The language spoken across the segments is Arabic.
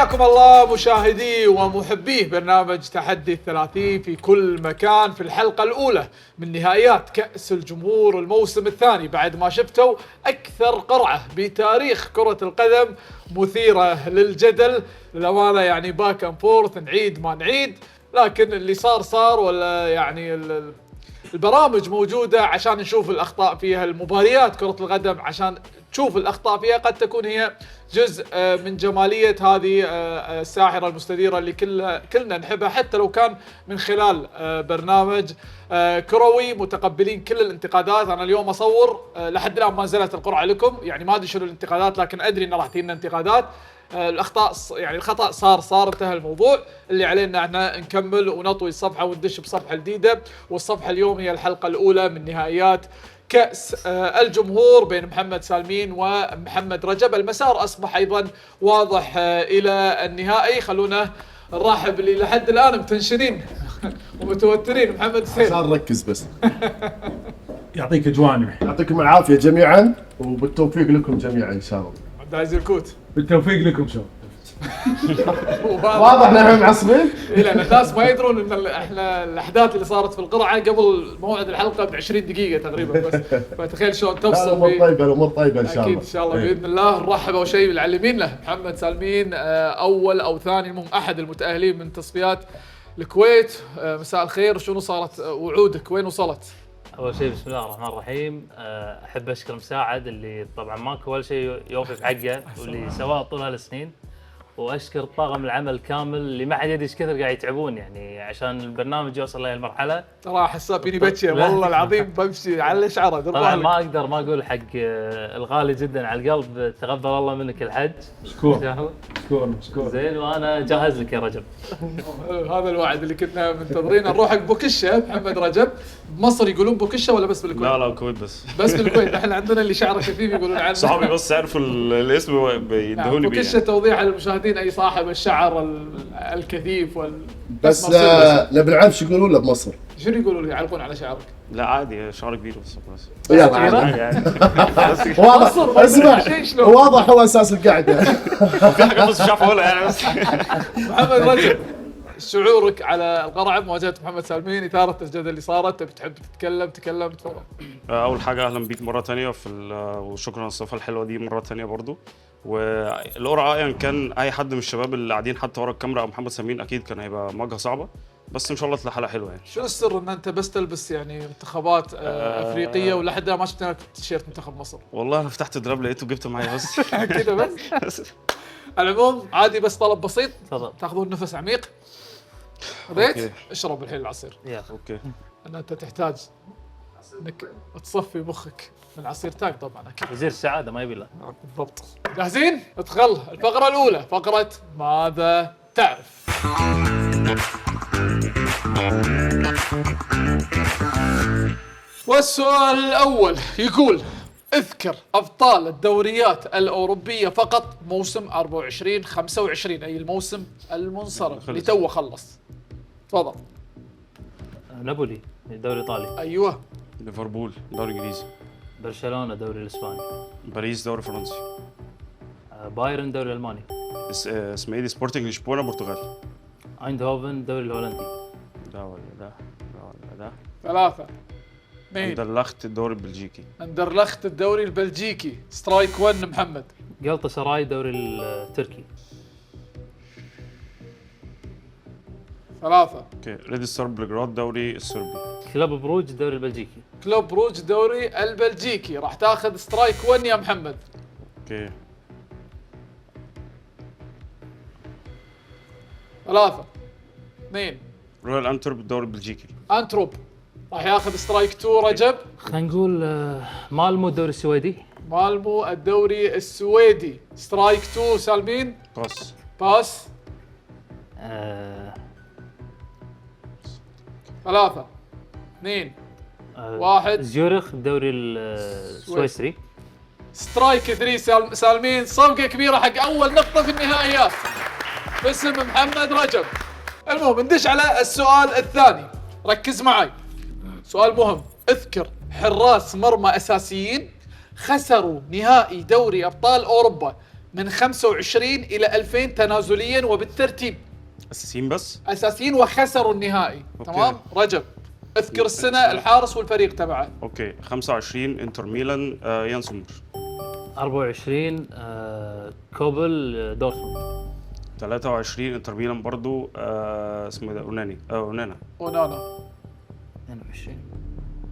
حياكم الله مشاهدي ومحبيه برنامج تحدي الثلاثين في كل مكان. في الحلقة الأولى من نهائيات كأس الجمهور الموسم الثاني، بعد ما شفتوا أكثر قرعة بتاريخ كرة القدم مثيرة للجدل للأمانة، يعني باك أند فورث، نعيد ما نعيد، لكن اللي صار ولا يعني البرامج موجودة عشان نشوف الأخطاء فيها، المباريات كرة القدم عشان تشوف الأخطاء فيها، قد تكون هي جزء من جمالية هذه الساحرة المستديرة اللي كلنا نحبها، حتى لو كان من خلال برنامج كروي. متقبلين كل الانتقادات. أنا اليوم أصور لحد الآن ما نزلت القرعة لكم، يعني ما أدري شنو الانتقادات، لكن أدري إن راح تجينا انتقادات. الأخطاء يعني الخطأ صار انتهى الموضوع. اللي علينا احنا نكمل ونطوي الصفحة وندش بصفحة جديدة، والصفحة اليوم هي الحلقة الأولى من نهائيات كأس الجمهور بين محمد سالمين ومحمد رجب. المسار أصبح أيضا واضح إلى النهائي. خلونا نرحب اللي لحد الآن متنشنين ومتوترين. محمد حسين، عشان نركز بس. يعطيك جوانح، يعطيكم العافية جميعا وبالتوفيق لكم جميعا إن شاء الله. عبد العزيز الكوت، بالتوفيق لكم. شو واضح نحن معصبين؟ لأن الناس ما يدرون إن احنا الأحداث اللي صارت في القرعة قبل موعد الحلقة ب20 دقيقة تقريبا بس، فتخيل شلون تفصل. الأمور طيبة إن شاء الله. أكيد إن شاء الله بإذن الله. نرحب أول شيء بالعلمين له محمد سالمين، أول أو ثاني، المهم أحد المتأهلين من تصفيات الكويت. مساء الخير، شنو صارت وعودك، وين وصلت؟ اول شيء بسم الله الرحمن الرحيم، احب اشكر مساعد اللي طبعا ماكو ولا شيء يوفي بحقه واللي سواه طول هالسنين، واشكر طاقم العمل كامل اللي ما حد يدري ايش كثر قاعد يتعبون يعني عشان البرنامج يوصل لهي المرحله. ترى حساب فيني بتشي والله العظيم، بمشي على شعره. طبعا ما اقدر ما اقول حق الغالي جدا على القلب، تقبل الله منك الحج. مشكور. زين، وانا جاهز لك يا رجب. هذا الوعد اللي كنا منتظرينه. نروح حق بوكشه. محمد رجب بمصر يقولون بوكشه ولا بس بالكويت؟ لا الكويت بس بالكويت. احنا عندنا اللي شعره كثيف يقولون عنه. صحابي بس عرفوا الاسم بيدهوني بيه. بوكشه توضيح للمشاهدين، اي صاحب الشعر الكثيف بس نبي نعرف شو يقولون له بمصر. شنو يقولون يعلقون على شعرك؟ لا عادي، شعر كبير بس يلا عادي يعني. واضح. اسمع، شلون؟ واضح هو اساس القعده. في حاجه بس شافه ولا يعني بس. محمد رجب، شعورك على القرعه بمواجهه محمد سالمين، اثاره الجدل اللي صارت، بتحب تتكلم تفضل. اول حاجه اهلا بيك مره ثانيه وشكرا على الصفه الحلوه دي مره ثانيه برضو. والقرعه يعني كان اي حد من الشباب اللي قاعدين حتى ورا الكاميرا او محمد سالمين اكيد كان هيبقى مواجهه صعبه، بس ان شاء الله تطلع حلقه حلوه يعني. شو السر ان انت بس تلبس يعني منتخبات افريقيه ولحد ما شفنا تيشيرت منتخب مصر؟ والله انا فتحت الدراب لقيته جبته معايا بس. كذا بس. على العموم عادي، بس طلب بسيط، تفضل. تاخذون نفس عميق. ريت أوكي. اشرب الحين العصير، اوكي. ان انت تحتاج انك تصفي مخك من عصير تاج طبعا اكيد. وزير السعاده ما يبي له. بالضبط. جاهزين؟ ادخل الفقره الاولى، فقره ماذا تعرف. والسؤال الأول يقول: اذكر أبطال الدوريات الأوروبية فقط موسم 24-25، أي الموسم المنصرم اللي توه خلص. تفضل. نابولي الدوري الايطالي، أيوه. ليفربول دوري انجليزي، برشلونه الدوري الاسباني، باريس دوري فرنسي، بايرن الدوري الالماني، اسمه ايه دي، سبورتنج لشبونه برتغال. ايندهوفن الدوري الهولندي، ده ولا ده ولا ده. 3 2. اندرلخت الدوري البلجيكي. اندرلخت الدوري البلجيكي. سترايك 1 محمد. جلطة سراي الدوري التركي، 3. اوكي، ريد ستار بلغراد الدوري الصربي. كلوب بروج الدوري البلجيكي، كلوب بروج الدوري البلجيكي. راح تاخذ سترايك 1 يا محمد. اوكي. 3 2. رويال انترب الدوري البلجيكي. انتروب راح ياخذ سترايك 2 رجب. خلينا نقول مالمو الدوري السويدي، مالمو الدوري السويدي. سترايك 2 سالمين. باس. 3 2 1. زيورخ الدوري السويسري. سترايك 3 سالمين. صفقة كبيرة حق أول نقطة في النهائيات باسم محمد رجب. المهم ندش على السؤال الثاني، ركز معي، سؤال مهم. اذكر حراس مرمى أساسيين خسروا نهائي دوري أبطال أوروبا من 25 إلى 2000 تنازليا وبالترتيب. اساسيين بس. أساسيين وخسروا النهائي. أوكي. تمام. رجب اذكر السنة، الحارس والفريق تبعه. اوكي 25 انتر ميلان يان سومر. 24 كوبل دورتموند. 23 انتر ميلان برضو اسمه ايه ده؟ اوناني اونانا. ونانا.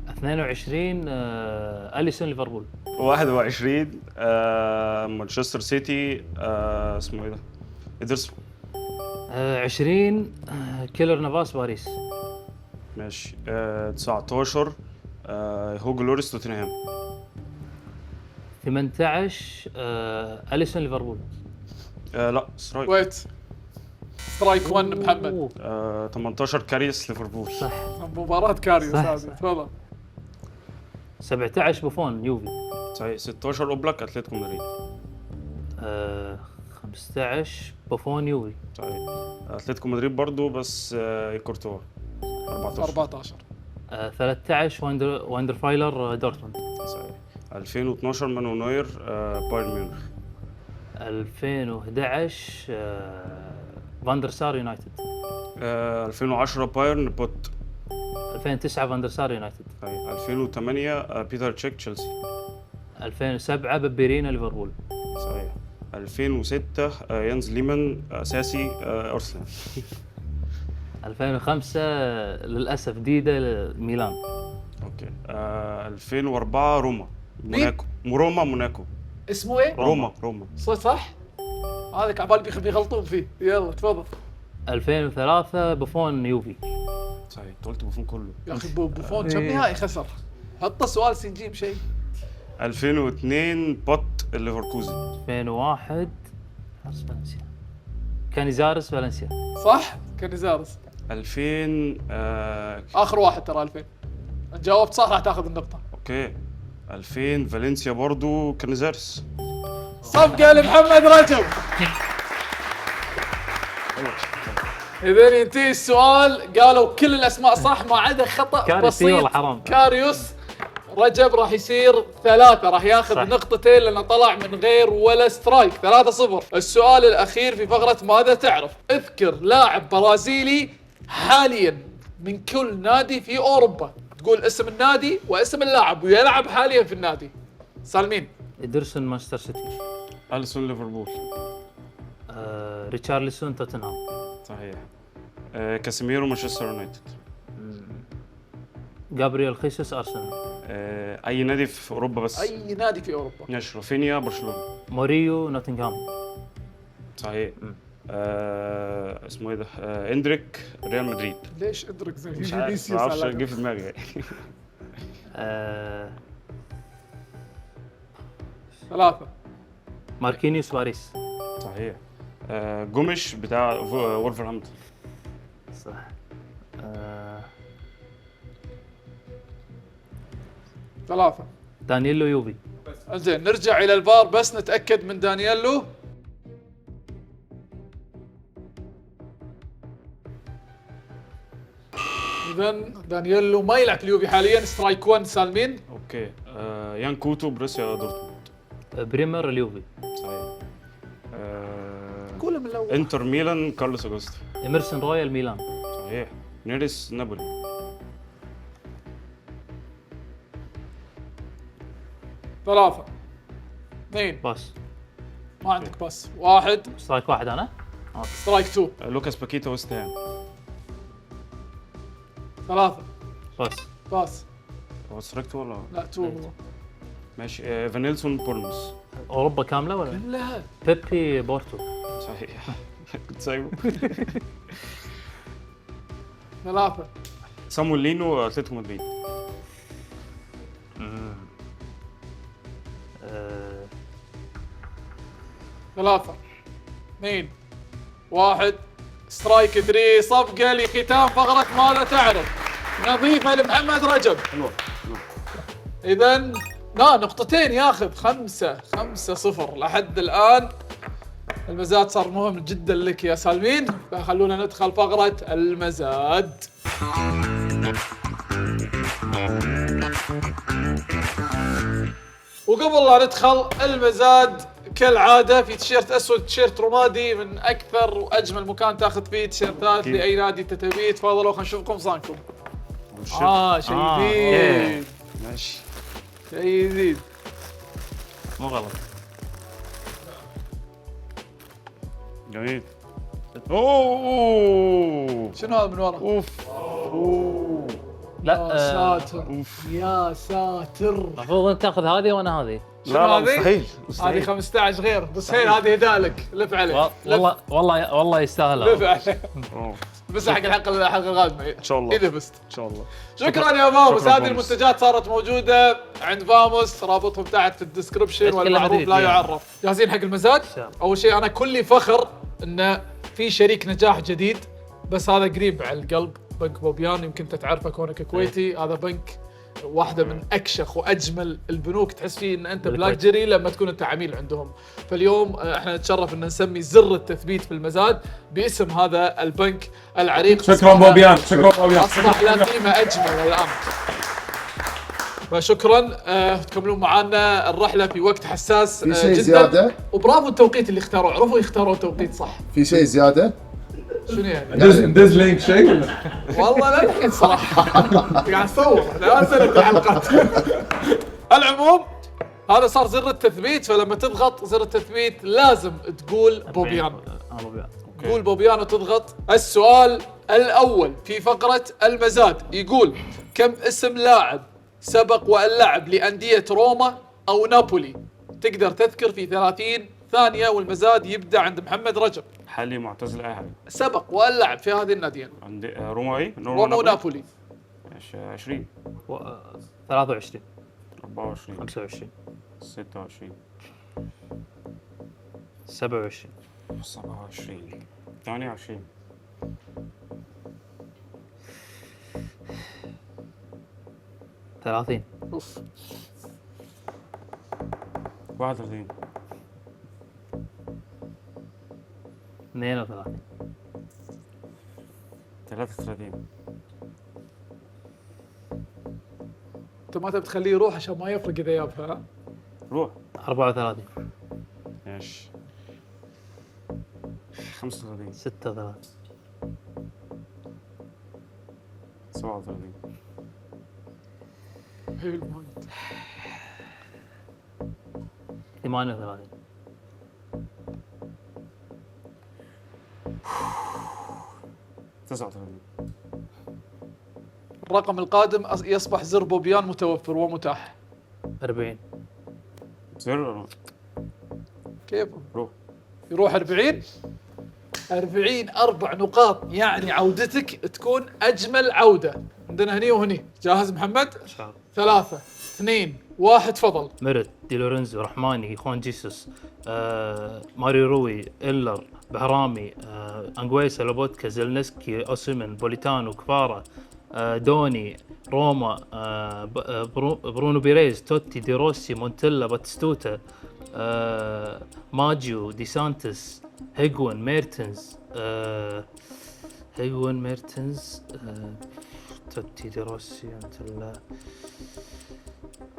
22 اليسون ليفربول. 21 مانشستر سيتي اسمه ايه ده؟ ادرسون. 20 كيلر نافاس باريس. ماشي 19 هوجو لوريس توتنهام. 18 اليسون ليفربول. لا سترايك. ويت سترايك 1 محمد. 18 كاريس ليفربول. صح. مباراة كاريوس صح، هذه. صح. تفضل. 17 بوفون يوفي. صحيح. 16 اوبلاك اتلتيكو مدريد. 15 بوفون يوفي. صحيح. اتلتيكو مدريد برضو بس كورتوا. 14. 14. 13 واندر فايلر دورتموند. صحيح. 2012 مانو نوير بايرن ميونخ. 2011 فاندر سار يونايتد. 2010 بايرن بوت. 2009 فاندر سار يونايتد. صحيح. 2008 بيتر تشيك تشيلسي. 2007 بيرينا ليفربول. صحيح. 2006 يانز ليمان اساسي ارسنال. 2005 للاسف ديدا ميلان. اوكي 2004 روما موناكو. موناكو. اسمه ايه؟ روما. صح؟ هذاك عبالي بيغلطون فيه. يلا تفضل. 2003 بوفون يوفي. صحيح. انت قلت بوفون كله. يا اخي بوفون كم نهائي خسر؟ حط سؤال سنجيب شيء. 2002 بوت الليفركوزن. 2001 حرس فالنسيا. كانيزارس فالنسيا. صح؟ كانيزارس. 2000 اخر واحد ترى 2000. جاوبت صح راح تاخذ النقطة. اوكي 2000 فالنسيا برضو كانيزارس. صفقة لمحمد رجب. إذا ينتهي السؤال، قالوا كل الأسماء صح ما عدا خطأ كارثي بسيط. والله حرام. كاريوس. رجب راح يصير 3، راح ياخذ صح. نقطتين لأنه طلع من غير ولا سترايك. 3-0. السؤال الأخير في فقرة ماذا تعرف؟ اذكر لاعب برازيلي حاليا من كل نادي في أوروبا. تقول اسم النادي واسم اللاعب ويلعب حاليا في النادي. سالمين. إدرسون مانشستر سيتي. أليسون ليفربول. ريتشارلسون توتنهام. صحيح. كاسيميرو مانشستر يونايتد. جابرييل خيسوس أرسنال. اي نادي في اوروبا بس. أي نادي في أوروبا. ماشي. رافينيا برشلونة. موريو نوتنغهام. صحيح. اسمه ايه ده؟ اندريك ريال مدريد. ليش ادرك زي مش عارف ما اعرفش اجيب في دماغي يعني. 3. ماركينيوس باريس. صحيح. جوميش بتاع وولفرهامبتون. صح. 3. دانييلو يوفي. زين نرجع إلى الفار بس نتأكد من دانييلو. إذا دانييلو ما يلعب في اليوفي حاليا. سترايك 1 سالمين. اوكي يان كوتو بروسيا دورتموند. بريمر اليوفي. صحيح. قوله من الأول. انتر ميلان كارلوس اغوستو. إميرسون رويال ميلان. صحيح. نيرس نابولي. 3 2 باس. ما عندك بس. 1 سترايك واحد أنا. سترايك 2. لوكاس باكيتا وست هام. 3 باس. باس. هو سترايك ولا؟ لا 2 هو. ماشي. فانيلسون بورنموث. أوروبا كاملة ولا؟ كلها. بيبي بورتو. صحيح. كنت سايبه. 3 سامويل لينو اتلتيكو مدريد. 3 2 1 سترايك 3. صفقة لختام فقرة ماذا تعرف. نظيفة لمحمد رجب. إذا نقطتين ياخذ. 5-0 لحد الآن. المزاد صار مهم جدا لك يا سالمين. فخلونا ندخل فقرة المزاد. وقبل لا ندخل المزاد كالعاده في تيشيرت اسود، تيشيرت رمادي، من اكثر واجمل مكان تاخذ فيه تيشيرتات أكيد. لاي نادي انت تبيه. تفضلوا خلينا نشوف قمصانكم. شيء أوكي. جديد، ماشي. شيء جديد. مو غلط. جميل. اوه شنو هذا من ورا؟ اوف لا يا ساتر، يا ساتر. المفروض انت تاخذ هذه وانا هذه. شنو لا لا هذه؟ مستحيل هذه مستحيل 15 غير، بس هي هذه هداء لك. لف عليه. والله يستاهل. لف عليه. أوه. بس حق الحلقه القادمه ان شاء الله اذا بست. ان شاء الله. شكرا يا فاموس. شكراً هذه فاموس. المنتجات صارت موجوده عند فاموس، رابطهم تحت في الديسكربشن بس كلها والمعروف مدريد لا فيها. يعرف. جاهزين حق المزاد؟ شاء الله. اول شيء انا كلي فخر ان في شريك نجاح جديد، بس هذا قريب على القلب. بنك بوبيان، يمكن انت تعرفه كونك كويتي. هذا بنك واحدة من أكشخ وأجمل البنوك، تحس فيه إن أنت بالكويت. بلاكجري لما تكون أنت عميل عندهم. فاليوم احنا نتشرف إن نسمي زر التثبيت في المزاد باسم هذا البنك العريق. شكرا بوبيان، شكرا بوبيان. أصبح له قيمة أجمل الآن. فشكرا. تكملون معنا الرحلة في وقت حساس في شيء جدا. زيادة؟ وبرافو التوقيت اللي اختاروا، عرفوا يختاروا توقيت صح. في شيء زيادة؟ شنو يعني؟ ندز لينك شيء ولا؟ والله لا الحين صراحة قاعد أصور لا أسألك الحلقات. العموم هذا صار زر التثبيت، فلما تضغط زر التثبيت لازم تقول بوبيان. بوبيان. قول بوبيان وتضغط. السؤال الأول في فقرة المزاد يقول: كم اسم لاعب سبق وأن لعب لأندية روما أو نابولي؟ تقدر تذكر في 30 ثانية، والمزاد يبدأ عند محمد رجب. حالي معتزل اي حاجه. سبق وأن لعب في هذه الناديين، عندي روما ايه؟ روما ونابولي. ماشي 20 23 24 25 26 27 27 28 30 أوف. 31 32 33 انت ما تبي تخليه يروح عشان ما يفرق اذا جابها. ها؟ روح 34 ماشي 35 36 37 حلو الموت. 38 39 الرقم القادم يصبح زر بوبيان متوفر ومتاح. 40 زر كيف؟ روح يروح 40 4 نقاط، يعني عودتك تكون اجمل عودة. عندنا هني وهني. جاهز محمد؟ 3 2 1 تفضل. ميرت، دي لورينزو، رحماني، خوان جيسوس، ماريو روي، إلر، بهرامي، أنغويسا، لوبوتكا، زيلنسكي، أوسيمن، بوليتانو، كفارا، دوني، روما، برونو بيريز، توتي، دي روسي، مونتيلا، باتستوتا، ماجيو، دي سانتس، هيغوين، ميرتنز، توتي، دي روسي، مونتيلا،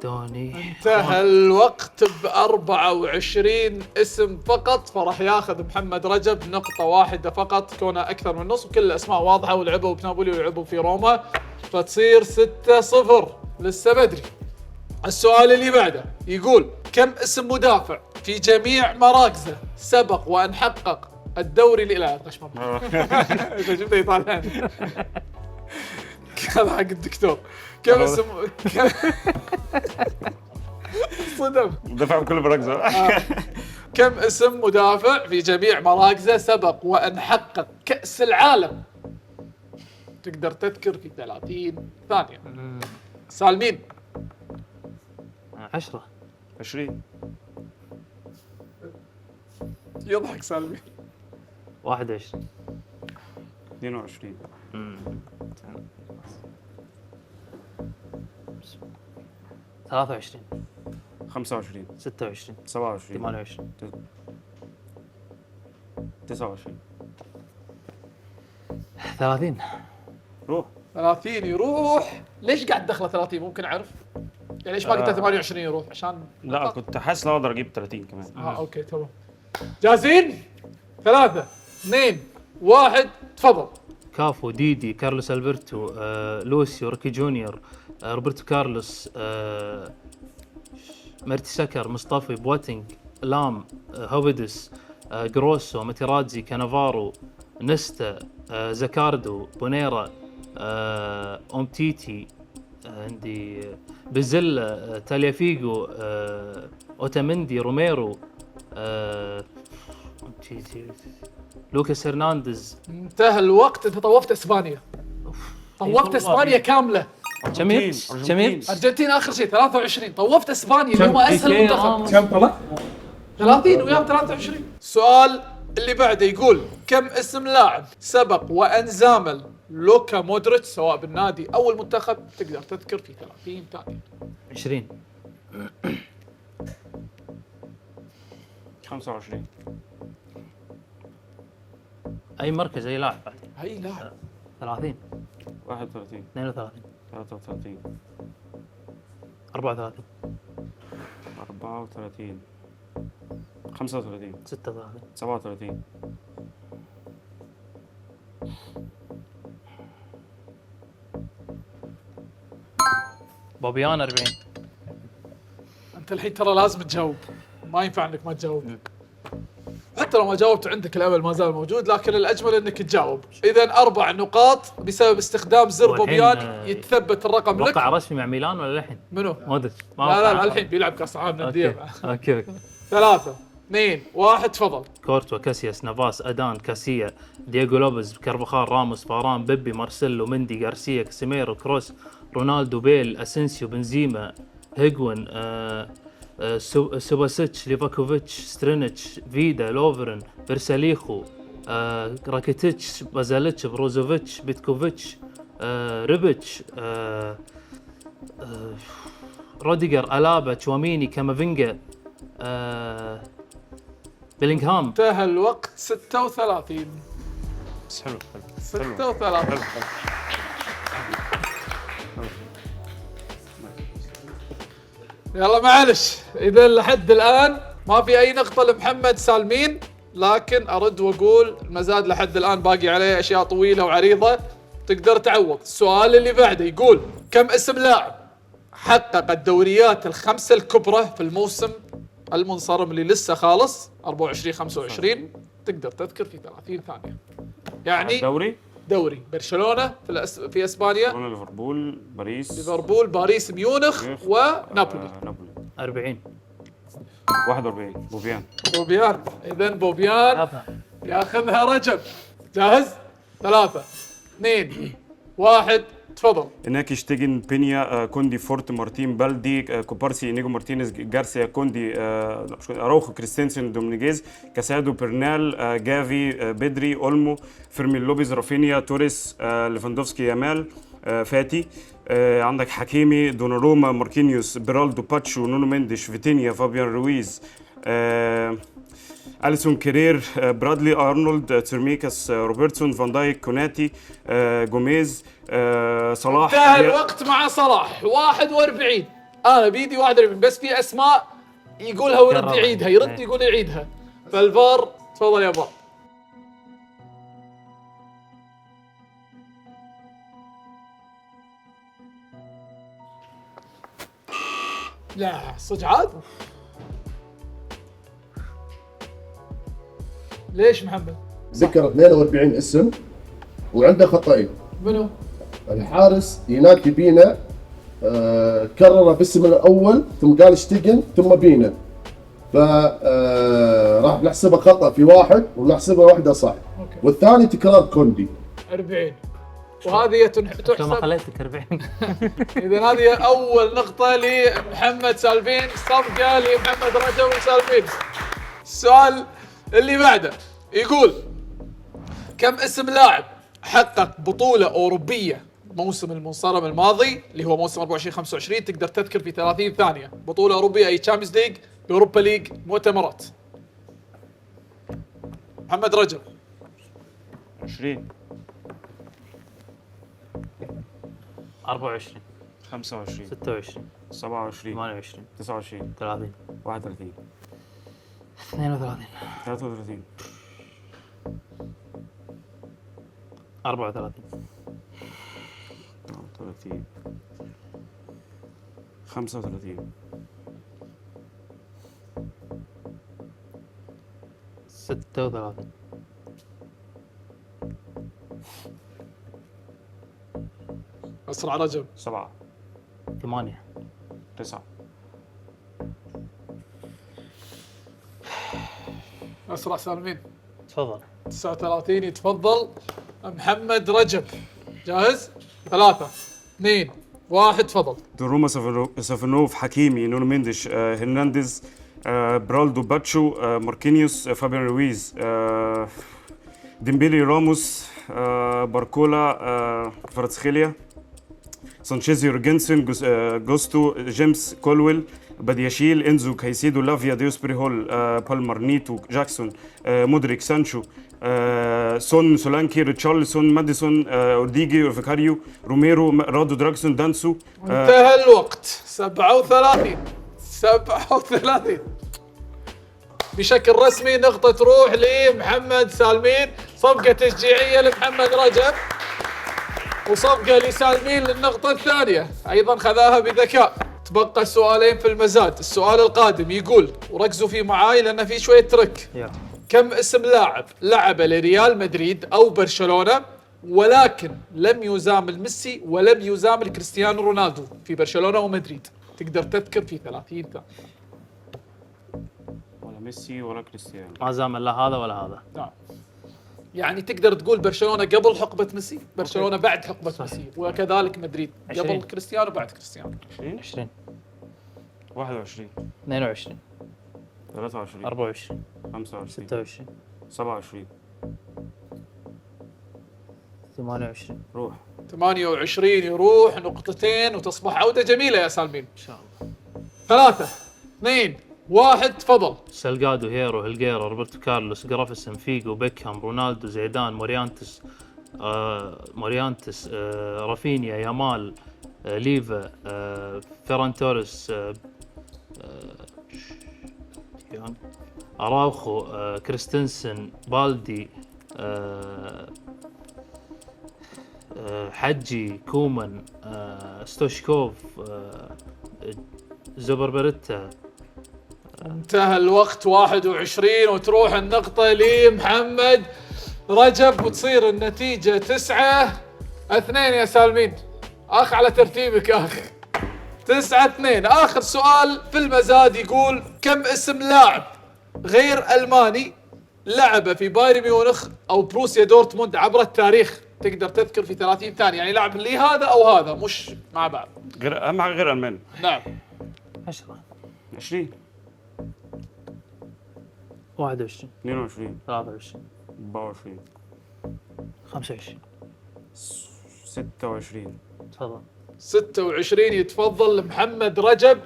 دوني. انتهى الوقت ب 24 اسم فقط، فراح ياخذ محمد رجب نقطة واحدة فقط، كونه أكثر من نص وكل الأسماء واضحة، ولعبوا بنابولي ولعبوا في روما، فتصير 6-0. لسه بدري. السؤال اللي بعده يقول: كم اسم مدافع في جميع مراكزه سبق وأن حقق الدوري لا غش مرة. انت جبته يطالعني. هذا حق الدكتور. كم اسم صدم. دفع بكل مراكزه. كم اسم مدافع في جميع مراكزه سبق وأن حقق كأس العالم؟ تقدر تذكر في 30 ثانية. سالمين. 10 20 يضحك سالمين. 21 22 23 25 26 27 28 29 30 روح 30 يروح. ليش قاعد تدخله 30 ممكن أعرف؟ يعني ليش ما قلت 28 يروح عشان لا كنت حاسس ان اقدر اجيب 30 كمان. اوكي تمام. جاهزين؟ 3 2 1 تفضل. كافو، ديدي، كارلوس البرتو، لوسيو، روكي جونيور، روبرتو كارلوس، ميرتساكر، مصطفى، بواتينج، لام، هوبيدس، جروسو، ماتيرازي، كانافارو، نستا، زاكاردو، بونيرا، اومتيتي، عندي بزيلا، تاليافيجو، اوتامندي، روميرو، اومتيتي، لوكاس هرنانديز. انتهى الوقت. انت طوفت اسبانيا. طوفت اسبانيا كامله. جميل. ارجنتين اخر شيء 23. طوفت اسبانيا اللي هم اسهل منتخب. كم طلع؟ 30 وياهم 23. السؤال اللي بعده يقول كم اسم لاعب سبق وان زامل لوكا مودريتش سواء بالنادي او المنتخب؟ تقدر تذكر في 30 ثانيه. 20. 25. اي مركز، اي لاعب بعد. هاي لاعب. 30. 31. 32. 33. 34. 34. 35. 36. 37. بوبيان 40. انت الحين ترى لازم تجاوب، ما ينفع انك ما تجاوب. حتى لو ما جاوبت عندك الامل ما زال موجود، لكن الاجمل انك تجاوب. اذا 4 نقاط بسبب استخدام زر والحين، بوبيان. يتثبت الرقم لك. وقع رسمي مع ميلان ولا الحين؟ منو؟ مودريتش. لا الحين بيلعب كاس العالم للانديه. اوكي. 3 2 1 تفضل. كورتوا، كاسياس، نافاس، ادان، كاسيا، دييغو لوبيز، كارفاخال، راموس، فاران، بيبي، مارسيلو، مندي، غارسيا، كاسيميرو، كروس، رونالدو، بيل، اسينسيو، بنزيما، هيغوين، سوباسيتش، ليفاكوفيتش، سترينيتش، فيدا، لوفرن، برساليخو، راكيتيتش، بازاليتش، بروزوفيتش، بيتكوفيتش، ريبيتش، روديجر، ألابا، تشواميني، كامافينجا، بيلينغهام. انتهى الوقت. 36. بس حلو 36. يلا معلش، اذا لحد الان ما في اي نقطة لمحمد سالمين، لكن ارد واقول المزاد لحد الان باقي عليه اشياء طويلة وعريضة تقدر تعوض. السؤال اللي بعده يقول كم اسم لاعب حقق الدوريات ال5 الكبرى في الموسم المنصرم اللي لسه خالص 24-25؟ تقدر تذكر في 30 ثانية. يعني دوري برشلونة في اسبانيا، ليفربول، باريس، ليفربول، باريس، ميونخ ونابولي. 40. 41. بوبيان. اذا بوبيان ياخذها رجب. جاهز؟ 3 2 1 تفضل. إناكي، شتيجن، بينيا، كوندي، فورت، مارتين، بالدي، كوبارسي، إنيجو مارتينيز، جارسيا، كوندي، أراوخو، كريستنسن، دومينيجيز، كاسادو، برنال، جافي، بدري، أولمو، فيرمين لوبيز، رافينيا، توريس، ليفاندوفسكي، يامال، فاتي. عندك حكيمي، دوناروما، ماركينيوس، بيرالدو، باتشو، نونو مينديش، فيتينيا، فابيان رويز، أليسون، كيرير، برادلي، أرنولد، تيرميكاس، روبرتسون، فان دايك، كوناتي، جوميز، صلاح. انتهى الوقت مع صلاح. 41. انا بيدي 41 بس في اسماء يقولها ويرد يعيدها، يرد يقول يعيدها. فالفار تفضل يا فار. لا صدق عاد. ليش محمد؟ ذكر 42 اسم وعنده خطأين. منو؟ الحارس يناكي بينا كرر باسم الاول ثم قال اشتيجن ثم بينا، راح نحسبه خطأ في واحد ونحسبه واحدة صح. أوكي. والثاني تكرار كوندي. 40. وهذه ما تحسب. خليتك 40. اذا هذه اول نقطة لمحمد سالفين، صفقة لمحمد رجب وسالفين. السؤال اللي بعده يقول كم اسم لاعب حقق بطولة أوروبية موسم المنصرم الماضي اللي هو موسم 24-25؟ تقدر تذكر في 30 ثانية. بطولة أوروبية أي تشامبيونز ليج، يوروبا ليج، مؤتمرات. محمد رجب. 20. 24. 25. 26. 27 28 29 30 31 32 33 34 33 35 36 اسرع رجب. 7 8 9 اسرع سالمين. تفضل. 39 يتفضل محمد رجب. جاهز؟ 3 2 1 تفضل. دوناروما، سافونوف، حكيمي، نونو مينديش، هرنانديز، برالدو، باتشو، ماركينيوس، فابيان رويز، ديمبيلي، راموس، باركولا، كفاراتسخيليا، سانشيز، يورجنسن، جوستو، جيمس، كولويل، بادياشيل، انزو، كايسيدو، لافيا، ديوسبري هول، بالمر، نيتو، جاكسون، مودريك، سانشو، سون، سولانكي، ريتشارلسون، ماديسون، اوديجي، فيكاريو، روميرو، رادو، دراكسون، دانسو. انتهى الوقت. 37 بشكل رسمي نقطة تروح لمحمد سالمين. صفقة تشجيعية لمحمد رجب وصفقة لسالمين للنقطة الثانية، أيضا خذاها بذكاء. تبقى سؤالين في المزاد. السؤال القادم يقول، وركزوا فيه معاي لأن في شوية ترك، كم اسم لاعب لعب لريال مدريد أو برشلونة ولكن لم يزامل ميسي ولم يزامل كريستيانو رونالدو في برشلونة ومدريد؟ تقدر تذكر في 30 ثانية. ولا ميسي ولا كريستيانو. ما زامل لا هذا ولا هذا. نعم. يعني تقدر تقول برشلونة قبل حقبة ميسي، برشلونة بعد حقبة ميسي، وكذلك مدريد قبل كريستيانو بعد كريستيانو. 20 21 22 23 24 25 26 27 28 روح. 28 يروح نقطتين وتصبح عودة جميلة يا سالمين. ان شاء الله. 3 2 1 تفضل. سالغادو، هيرو، هيلغيرا، روبرتو كارلوس، جرافيسن، فيجو، بيكهام، رونالدو، زيدان، موريانتس، رافينيا، يامال، ليفا، فيران توريس، اراوخو، كريستنسن، بالدي، حجي، كومان، ستوشكوف، زوبربريتا. انتهى الوقت. 21 وتروح النقطة لمحمد رجب وتصير النتيجة 9-2 يا سالمين. اخ على ترتيبك اخ. 9-2. اخر سؤال في المزاد يقول، كم اسم لاعب غير الماني لعب في بايرن ميونخ او بروسيا دورتموند عبر التاريخ؟ تقدر تذكر في 30 ثانية، يعني لاعب لي هذا او هذا مش مع بعض. غير اهم حاجه غير الماني. نعم. 10 20 21 22 23 24 25 26 تفضل. 26 يتفضل محمد رجب.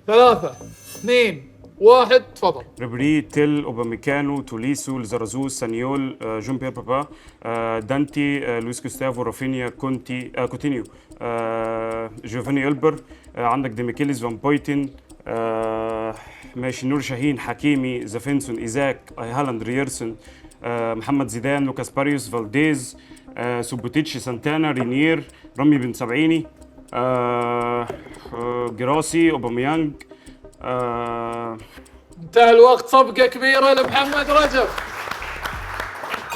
3 2 1 تفضل. ريبري، تيل، اوباميكانو، توليسو، لزارازو، سانيول، جون بيير بابا، دانتي، لويس جوستافو، رافينيا، كوتينيو، جوفاني ألبر، عندك ديميكيليس، فان بويتن، ماشي، نور شاهين، حكيمي، زافينسون، إيزاك، هالاند، رييرسون، محمد زيدان، لوكاس باريوس، فالديز، سوبوتيتش، سانتانا، رينير، رامي بن سبعيني، جراسي، اوباميانج. انتهى الوقت. صفقة كبيرة لمحمد رجب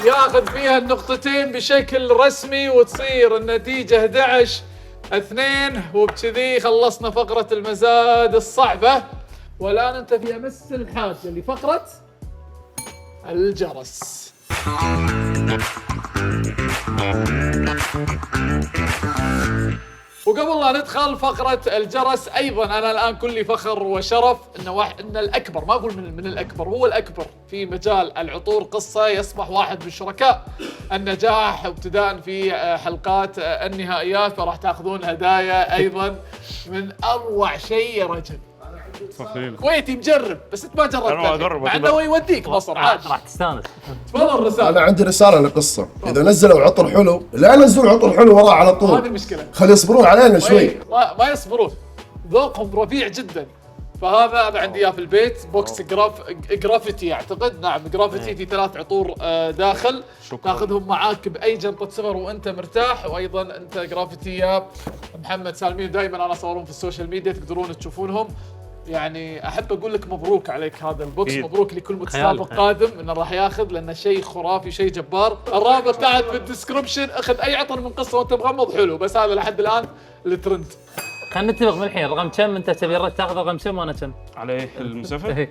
ياخذ فيها النقطتين بشكل رسمي وتصير النتيجة 11-2. وبكذي خلصنا فقرة المزاد الصعبة، والآن انت في أمس الحاجة لفقرة الجرس. وقبل لا ندخل فقرة الجرس، أيضا أنا الآن كلي فخر وشرف إن الأكبر، ما أقول من الأكبر، هو الأكبر في مجال العطور قصة، يصبح واحد من شركاء النجاح ابتداء في حلقات النهائيات، فراح تاخذون هدايا أيضا من أروع شيء يا رجل. كويتي مجرب، بس انت ما جربت، مع انه هو يوديك مصر عادي. راح تستانس. تفضل رسالة. انا عندي رساله لقصه، اذا نزلوا عطر حلو لا ينزلوا عطر حلو وراه على طول. هذه المشكلة. خلي يصبرون علينا شوي. ما يصبرون. ذوقهم رفيع جدا. فهذا انا عندي اياه في البيت، بوكس جرافيتي اعتقد، نعم جرافيتي، في 3 عطور داخل، شكراً. تاخذهم معاك باي جنطه سفر وانت مرتاح. وايضا انت جرافيتي يا محمد سالمين دائما انا اصورهم في السوشيال ميديا، تقدرون تشوفونهم. يعني احب اقول لك مبروك عليك هذا البوكس، إيه. مبروك لكل متسابق خيال. قادم انه راح ياخذ، لانه شيء خرافي، شيء جبار. الرابط تحت بالدسكربشن، اخذ اي عطر من قصه وانت مغمض حلو، بس هذا لحد الان الترند. خلينا نتفق من الحين، رقم كم انت تبي تاخذ رقم كم وانا كم؟ على المسافه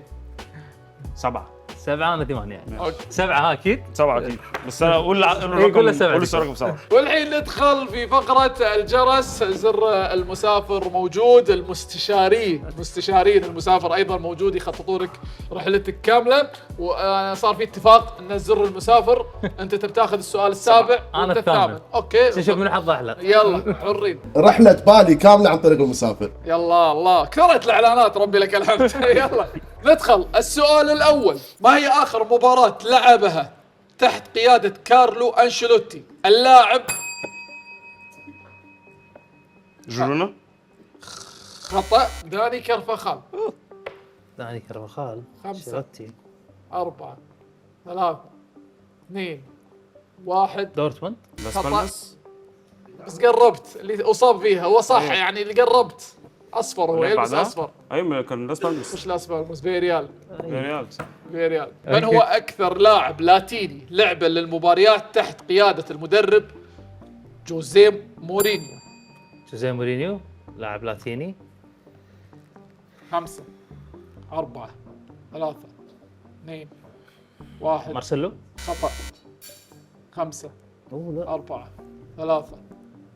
7 7 انا 8 يعني. أوكي. 7 ها اكيد. 7 اكيد، بس انا اقول قول له 7. قول رقم 7. والحين ندخل في فقرة الجرس. زر المسافر موجود، المستشارين المسافر أيضا موجود، يخططوا لك رحلتك كاملة. وصار في اتفاق أن زر المسافر أنت تاخذ السؤال السابع أنا وأنت الثامن. أوكي نشوف من حظ احلى. يلا حرين. رحلة بالي كاملة عن طريق المسافر. يلا الله كثرت الإعلانات، ربي لك الحمد. يلا ندخل. السؤال الأول: ما هي آخر مباراة لعبها تحت قيادة كارلو أنشيلوتي اللاعب؟ جرونا. خطأ. داني كرفخال. داني كرفخال. 5 شيرتي. 4 3 2 1. دورتموند. لاس خطأ. بالماس. بس قربت، اللي أصاب فيها هو صح، يعني اللي قربت. أصفر هو، اللي يلبس بعدها؟ أصفر. ايوه كان لاس بالماس. مش لاس بالماس، فيريال. ريال. فيريال. من هو أكثر لاعب لاتيني لعبا للمباريات تحت قيادة المدرب جوزيه مورينيو؟ جوزيه مورينيو لاعب لاتيني. 5 4 3 2 1. مارسيلو. خطأ. 5 اوه لا. 4 3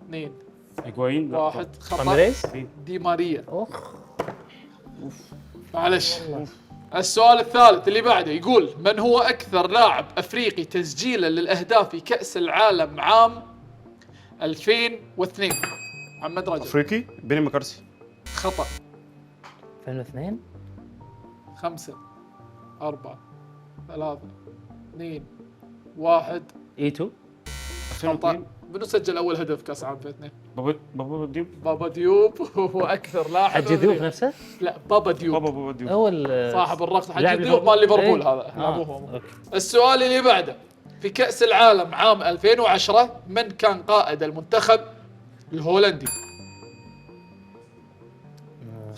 2 هيجوايين. لا. 1. خطأ. راميريز. دي ماريا. اخ. معلش. السؤال الثالث اللي بعده يقول: من هو أكثر لاعب أفريقي تسجيلا للأهداف في كأس العالم عام 2002؟ محمد رجب. افريقي بيني مكارسي. خطأ. 2002. 5 4 3 2 1. ايتو. خطأ. 2002. منو سجل أول هدف كأس عام 2002؟ بابا ديوب. بابا ديوب. هو أكثر لاعب حج ديوب أفريقي. نفسه. لا، بابا ديوب بابا ديوب. اول صاحب الرقص. حج لاعب ديوب مال ليفربول إيه. هذا لعبوه هو. أوكي. السؤال اللي بعده: في كأس العالم عام 2010 من كان قائد المنتخب الهولندي؟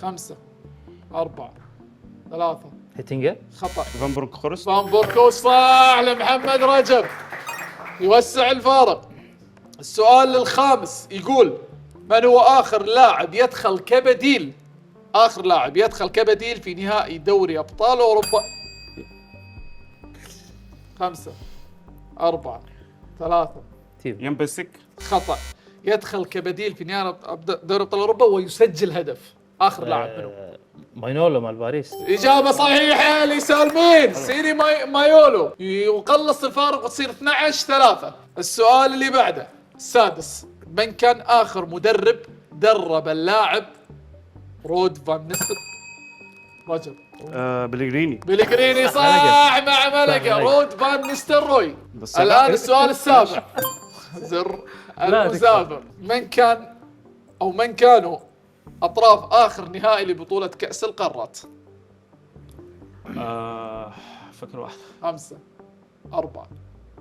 5 4 3. هيتينجا. خطأ. فان بروك خورست. فان بوركوس صح لمحمد رجب، يوسع الفارق. السؤال الخامس يقول: من هو آخر لاعب يدخل كبديل، آخر لاعب يدخل كبديل في نهائي دوري أبطال أوروبا؟ 5 4 3. يان بيسك. خطأ. يدخل كبديل في نهائي دوري أبطال أوروبا ويسجل هدف. آخر لاعب منه. ماينولو مال باريس. إجابة صحيحة لسالمين. سيري مايولو. يقلص الفارق وتصير 12-3. السؤال اللي بعده السادس: من كان آخر مدرب درب اللاعب رود فان نيستل؟ رجل. بليغريني. بليغريني صح مع ملقا. رود فان نيستلروي. بس الآن السؤال السابع. زر المسافر: من كان أو من كانوا أطراف آخر نهائي لبطولة كأس القارات؟ فكر واحد. 5 4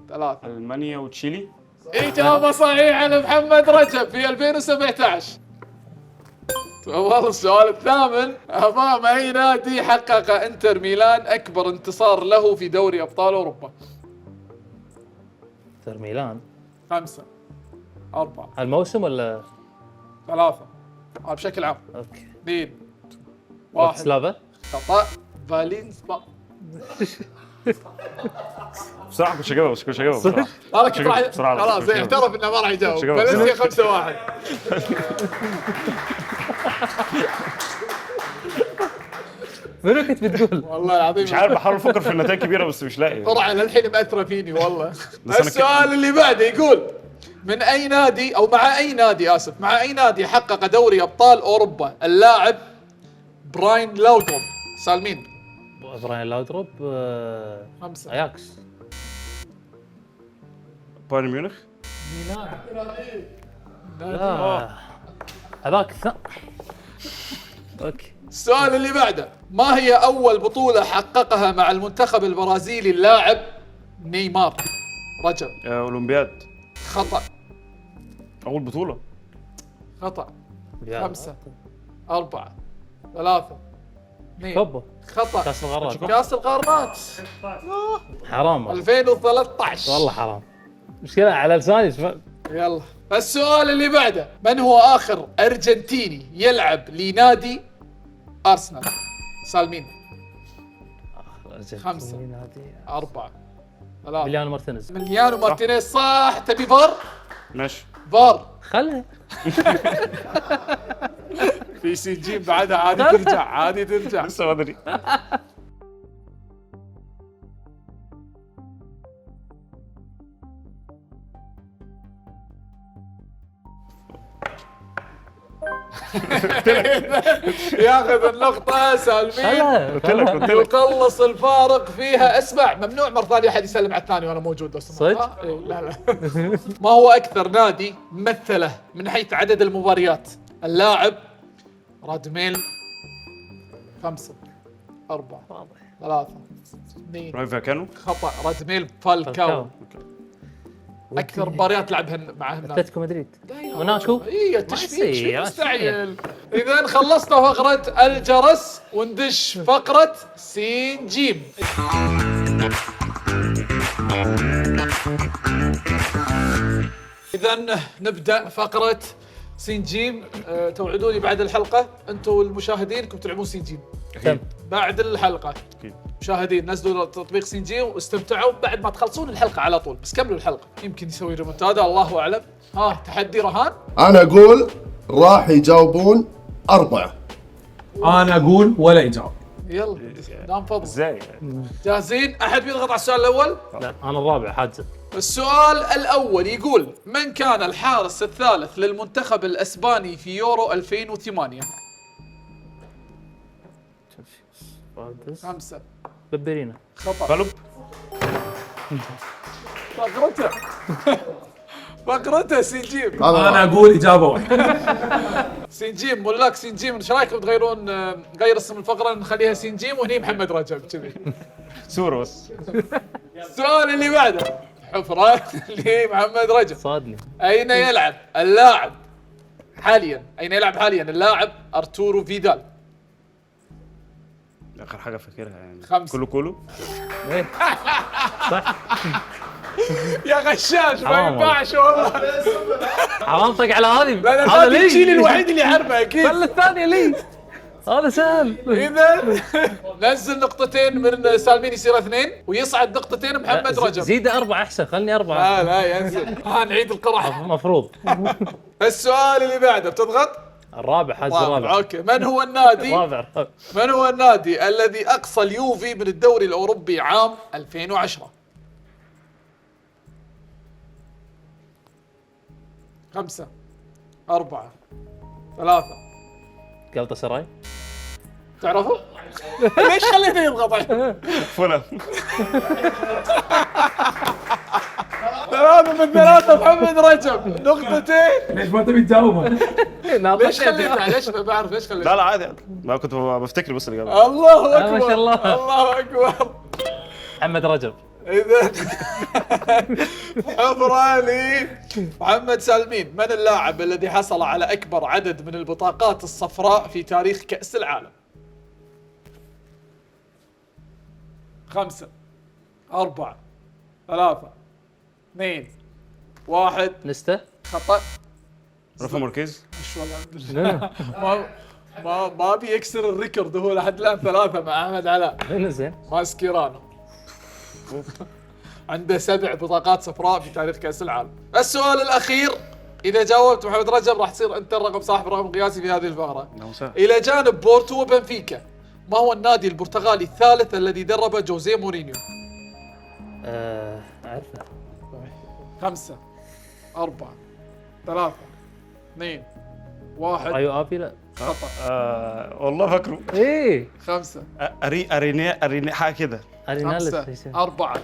3. المانيا وتشيلي. إجابة صحيحة لمحمد رجب في 2017. والله السؤال الثامن: أمام أي نادي حقق إنتر ميلان أكبر انتصار له في دوري أبطال أوروبا؟ انتر ميلان. 5 4 الموسم ولا 3. بشكل عام. اوكي. 2 1. سلافا. خطأ. فالنسيا. بصراحة كنت هجاوبها، بس كنت هجاوبها بصراحة. أنا كنت راح بسرعة. خلاص اعترف إنه ما راح يجاوب. شكراً. فالنسيا 5-1. منو كنت بتقول؟ والله العظيم مش عارف، بحاول افكر في النتائج كبيرة بس مش لاقي. طبعا الحين مأثرة فيني والله. بس أنا السؤال اللي بعده يقول: من أي نادي أو مع أي نادي مع أي نادي حقق دوري أبطال أوروبا اللاعب براين لاودروب؟ سالمين. براين لاودروب. 5 اياكس. بايرن ميونخ. ميلان. لا هذاك اوكي. السؤال اللي بعده، ما هي أول بطولة حققها مع المنتخب البرازيلي اللاعب نيمار؟ رجب. اولمبياد. خطأ. اول بطوله. خطأ. يا 5 4 3 2. كوبا. خطأ. كاس القارات. كاس القارات حرام والله. 2013. والله حرام. مشكلة على لساني يلا السؤال اللي بعده، من هو آخر أرجنتيني يلعب لنادي أرسنال؟ سالمين. 5 4 3. مليانو مارتينيز. مليانو مارتينيز صح. تبي فار؟ ماشي. فار. خلها. في سي جيم بعدها عادي ترجع، عادي ترجع. لسه بدري. ياخذ النقطة سالمين. قلت لك. يقلص الفارق فيها. اسمع، ممنوع مرة ثانية أحد يسلم على الثاني وأنا موجود لو سمحت. صدق؟ إيه، لا. ما هو أكثر نادي مثله من حيث عدد المباريات؟ اللاعب رادميل. 5 4 3 2. راي فاكانو. خطأ. رادميل فالكاو. أكثر مباريات لعبها مع النادي. اتلتيكو مدريد. موناكو. اي ما تشفيك يصير، شو ما مستعجل. اذا خلصنا فقرة الجرس وندش فقرة سين جيم. اذا نبدأ فقرة سين جيم. توعدوني بعد الحلقة انتم والمشاهدين انكم تلعبون سين جيم تم. بعد الحلقة. اكيد. مشاهدين نزلوا تطبيق سين جي واستمتعوا بعد ما تخلصون الحلقة على طول، بس كملوا الحلقة يمكن يسوي ريمونتادا الله أعلم. تحدي رهان. انا اقول راح يجاوبون 4. انا اقول ولا اجابه. يلا دام فضل. ازاي؟ جاهزين؟ أحد بيضغط على السؤال الأول؟ لا انا الرابع حاجه. السؤال الأول يقول: من كان الحارس الثالث للمنتخب الأسباني في يورو 2008؟ 5 ببرينا. خطأ. غلب. فقرته فقرته سين جيم. انا اقول اجابه واحده. سين جيم ملاك سين جيم. ايش رايكم تغيرون غير اسم الفقره نخليها سين جيم وهني محمد رجب كذي؟ صورة بس. السؤال اللي بعده حفرة لمحمد رجب. صادني. اين يلعب اللاعب حاليا؟ اين يلعب حاليا اللاعب ارتورو فيدال؟ اخر حاجة فاكرها يعني. 5. كولو. إيه. صح. يا غشاش ما حرام ينفعش والله. حرام طق على هذه. لا هذا هذا لي. الشيء الوحيد اللي يحرمه اكيد. خلي الثانية لي. هذا سهل. اذا نزل نقطتين من سالمين يصير 2 ويصعد نقطتين محمد رجب. زيد 4 احسن، خلني 4. لا ينزل. نعيد القرعه. مفروض. السؤال اللي بعده بتضغط. الرابع حاج رابع. الرابع. اوكي. من هو النادي الذي اقصى اليوفي من الدوري الاوروبي عام 2010؟ 5 4 3. قلطة سراي. تعرفوا؟ ليش خليته يضغط عليه؟ فلان. 3 من 3 محمد رجب. نقطتين. ليش ما تبي تجاوبها؟ ليش خليته؟ ليش ما بعرف ليش خليته؟ لا عادي. ما كنت بفتكر بس الإجابة. الله اكبر. ما شاء الله. الله اكبر. محمد رجب. إذا حفرة لمحمد سالمين. من اللاعب الذي حصل على أكبر عدد من البطاقات الصفراء في تاريخ كأس العالم؟ 5 4 3 2 1. نستا. خطأ. رافا ماركيز. ايش والله ما بيكسر الريكورد هو لحد الآن 3 مع أحمد علاء. زين. ماسكيرانو عنده 7 بطاقات صفراء في تاريخ كأس العالم. السؤال الأخير، إذا جاوبت محمد رجب راح تصير أنت الرقم صاحب رقم قياسي في هذه الفقرة. إلى جانب بورتو وبنفيكا، ما هو النادي البرتغالي الثالث الذي دربه جوزيه مورينيو؟ أعرفه. 5 4 3 2 1. رايو ابي. لا. خطأ. والله فاكره. ايه. 5 اريني حاجة كده. 5 4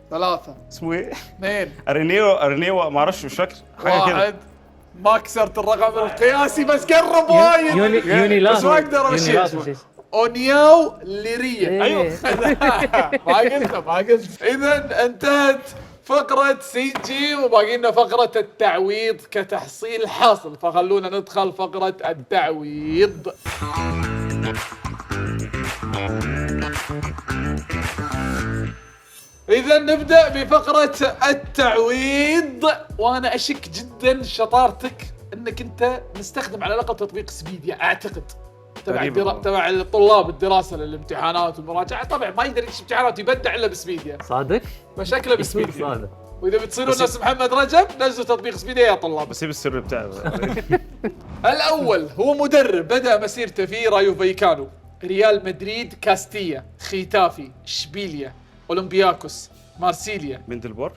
3 اسمه ايه؟ 2 ارينيو ما اعرفش مش فاكر حاجة كده. 1. ما كسرت الرقم القياسي بس قرب وايد. يوني لا بس ما اقدر امشيها. اونياو ليريا. ايوه ما قلت. اذا انتهت فقرة سي جي وباقي لنا فقرة التعويض كتحصيل حاصل، فخلونا ندخل فقرة التعويض. إذا نبدأ بفقرة التعويض، وأنا أشك جدا شطارتك أنك أنت مستخدم على الأقل تطبيق سبيديا أعتقد. تبع الطلاب الدراسة للامتحانات والمراجعة، طبعا ما يقدر يكتب امتحانات يبدع إلا بسبيديا. صادق؟ فشكله بسبيديا. صادق. وإذا بتصيرون نفس محمد رجب نزلوا تطبيق سبيديا يا طلاب. بسيب السر بتاعي. الأول هو مدرب بدأ مسيرته في رايو فايكانو، ريال مدريد، كاستيا، ختافي، اشبيليا، اولمبياكوس، مارسيليا. مندلبور.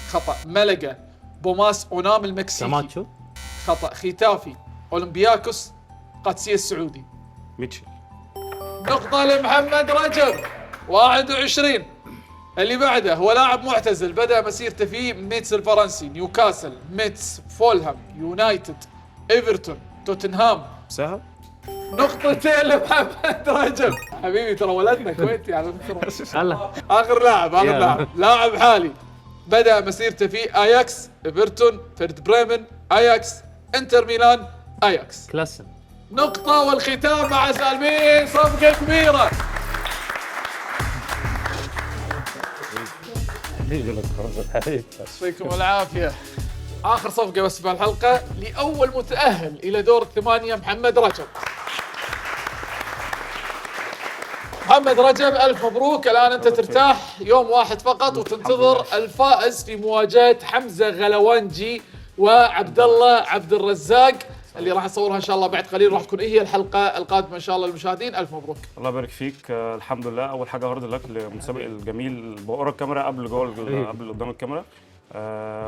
خطأ. ملقا، بوماس اونام المكسيكي. ساماتشو. خطأ. ختافي، اولمبياكوس، قادسية السعودي. ميتشل. نقطة لمحمد رجب. 21. اللي بعده هو لاعب معتزل بدأ مسيرته في ميتس الفرنسي، نيوكاسل، ميتس، فولهام، يونايتد، ايفرتون، توتنهام. سهل. نقطتين لمحمد رجب. حبيبي ترى ولدنا كويتي على فكرة. الله. اخر لاعب لاعب حالي بدأ مسيرته في اياكس، ايفرتون، فيرد بريمن، اياكس، انتر ميلان، اياكس. كلاسن. نقطة والختام مع سالمين، صفقة كبيرة. يعطيكم العافية. آخر صفقة بس بهالحلقة لأول متأهل إلى دور الثمانية محمد رجب. محمد رجب ألف مبروك، الآن أنت ترتاح يوم واحد فقط وتنتظر الفائز في مواجهة حمزة غلوانجي وعبد الله عبد الرزاق اللي راح نصورها إن شاء الله بعد قليل، راح تكون هي الحلقة القادمة إن شاء الله للمشاهدين. ألف مبروك. الله يبارك فيك. الحمد لله. اول حاجه هارد لك للمسابق الجميل بقرا الكاميرا قبل قبل قدام الكاميرا.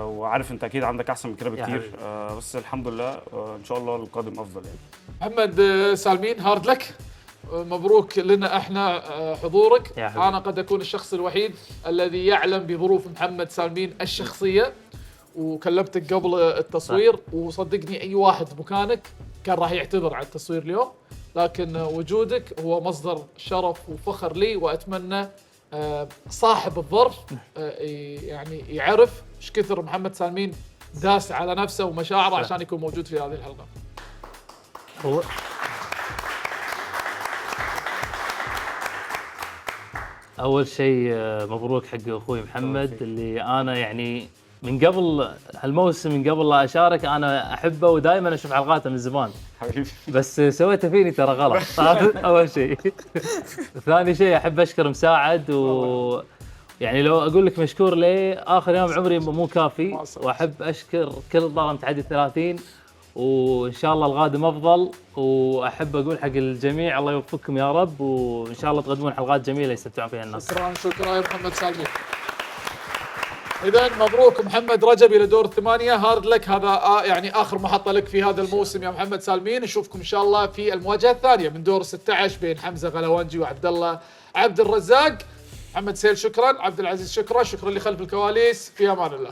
وعارف انت اكيد عندك احسن من كده بكتير. بس الحمد لله. ان شاء الله القادم افضل يعني. محمد سالمين، هارد لك. مبروك لنا احنا حضورك. انا قد اكون الشخص الوحيد الذي يعلم بظروف محمد سالمين الشخصيه، وكلمتك قبل التصوير وصدقني اي واحد مكانك كان راح يعتذر عن التصوير اليوم، لكن وجودك هو مصدر شرف وفخر لي، واتمنى صاحب الظرف يعني يعرف ايش كثر محمد سالمين داس على نفسه ومشاعره عشان يكون موجود في هذه الحلقه. هو اول شيء مبروك حق اخوي محمد اللي انا يعني من قبل هالموسم، من قبل لا اشارك انا احبه ودائما اشوف حلقاته من زمان، حبيبي. بس سويته فيني ترى غلط. اول شيء. ثاني شيء احب اشكر مساعد، و يعني لو اقول لك مشكور ليه اخر يوم عمري مو كافي، واحب اشكر كل طاقم تحدي 30 وان شاء الله القادم افضل، واحب اقول حق الجميع الله يوفقكم يا رب، وان شاء الله تقدمون حلقات جميله يستمتعون فيها الناس. شكرا يا محمد سالمين. إذا مبروك محمد رجب إلى دور الثمانية، هارد لك. هذا يعني آخر محطة لك في هذا الموسم يا محمد سالمين. نشوفكم إن شاء الله في المواجهة الثانية من دور 16 بين حمزة غلوانجي وعبد الله عبد الرزاق. محمد سيل شكرا، عبد العزيز شكرا اللي خلف الكواليس. في أمان الله.